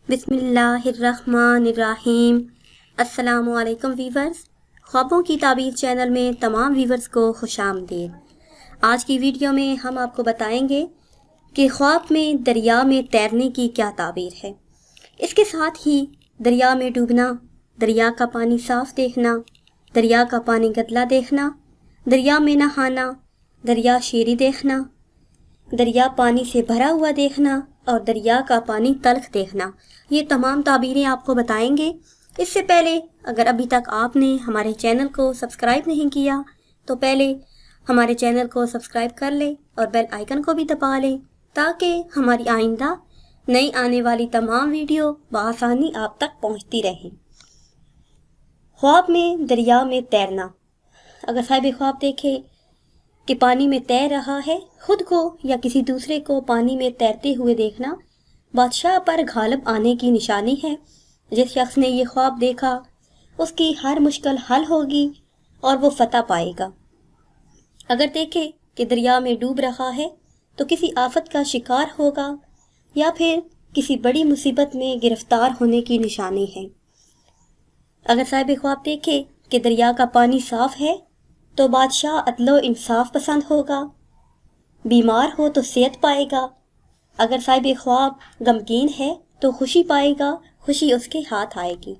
بسم اللہ الرحمن الرحیم۔ السلام علیکم ویورز، خوابوں کی تعبیر چینل میں تمام ویورز کو خوش آمدید۔ آج کی ویڈیو میں ہم آپ کو بتائیں گے کہ خواب میں دریا میں تیرنے کی کیا تعبیر ہے۔ اس کے ساتھ ہی دریا میں ڈوبنا، دریا کا پانی صاف دیکھنا، دریا کا پانی گدلا دیکھنا، دریا میں نہانا، دریا شیری دیکھنا، دریا پانی سے بھرا ہوا دیکھنا اور دریا کا پانی تلخ دیکھنا، یہ تمام تعبیریں آپ کو بتائیں گے۔ اس سے پہلے اگر ابھی تک آپ نے ہمارے چینل کو سبسکرائب نہیں کیا تو پہلے ہمارے چینل کو سبسکرائب کر لیں اور بیل آئیکن کو بھی دبا لیں تاکہ ہماری آئندہ نئی آنے والی تمام ویڈیو بآسانی آپ تک پہنچتی رہیں۔ خواب میں دریا میں تیرنا۔ اگر صاحب خواب دیکھے کہ پانی میں تیر رہا ہے، خود کو یا کسی دوسرے کو پانی میں تیرتے ہوئے دیکھنا بادشاہ پر غالب آنے کی نشانی ہے۔ جس شخص نے یہ خواب دیکھا اس کی ہر مشکل حل ہوگی اور وہ فتح پائے گا۔ اگر دیکھے کہ دریا میں ڈوب رہا ہے تو کسی آفت کا شکار ہوگا یا پھر کسی بڑی مصیبت میں گرفتار ہونے کی نشانی ہے۔ اگر صاحب خواب دیکھے کہ دریا کا پانی صاف ہے تو بادشاہ عدل و انصاف پسند ہوگا، بیمار ہو تو صحت پائے گا۔ اگر صاحب خواب غمگین ہے تو خوشی پائے گا، خوشی اس کے ہاتھ آئے گی۔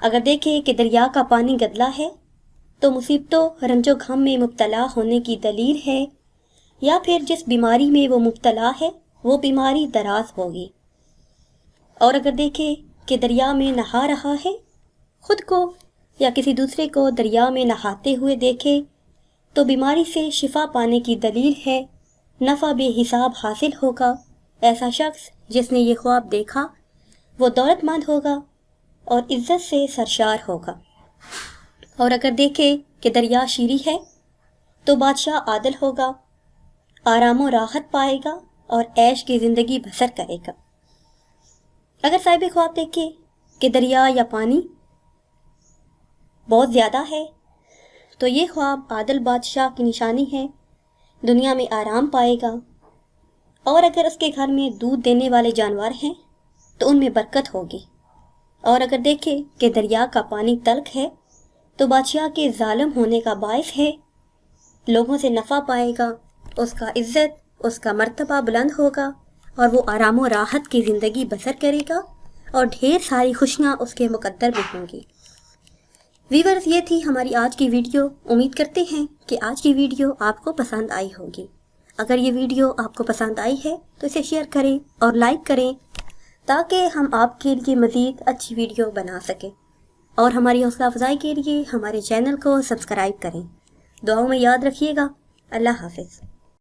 اگر دیکھے کہ دریا کا پانی گدلا ہے تو مصیبتوں رنج و غم میں مبتلا ہونے کی دلیل ہے، یا پھر جس بیماری میں وہ مبتلا ہے وہ بیماری دراز ہوگی۔ اور اگر دیکھے کہ دریا میں نہا رہا ہے، خود کو یا کسی دوسرے کو دریا میں نہاتے ہوئے دیکھے تو بیماری سے شفا پانے کی دلیل ہے، نفع بے حساب حاصل ہوگا۔ ایسا شخص جس نے یہ خواب دیکھا وہ دولت مند ہوگا اور عزت سے سرشار ہوگا۔ اور اگر دیکھے کہ دریا شیری ہے تو بادشاہ عادل ہوگا، آرام و راحت پائے گا اور عیش کی زندگی بسر کرے گا۔ اگر صاحب خواب دیکھے کہ دریا یا پانی بہت زیادہ ہے تو یہ خواب عادل بادشاہ کی نشانی ہے، دنیا میں آرام پائے گا۔ اور اگر اس کے گھر میں دودھ دینے والے جانور ہیں تو ان میں برکت ہوگی۔ اور اگر دیکھے کہ دریا کا پانی تلخ ہے تو بادشاہ کے ظالم ہونے کا باعث ہے، لوگوں سے نفع پائے گا، اس کا عزت، اس کا مرتبہ بلند ہوگا اور وہ آرام و راحت کی زندگی بسر کرے گا اور ڈھیر ساری خوشیاں اس کے مقدر میں ہوں گی۔ ویورز، یہ تھی ہماری آج کی ویڈیو۔ امید کرتے ہیں کہ آج کی ویڈیو آپ کو پسند آئی ہوگی۔ اگر یہ ویڈیو آپ کو پسند آئی ہے تو اسے شیئر کریں اور لائک کریں تاکہ ہم آپ کے لیے مزید اچھی ویڈیو بنا سکیں، اور ہماری حوصلہ افزائی کے لیے ہمارے چینل کو سبسکرائب کریں۔ دعاؤں میں یاد رکھیے گا۔ اللہ حافظ۔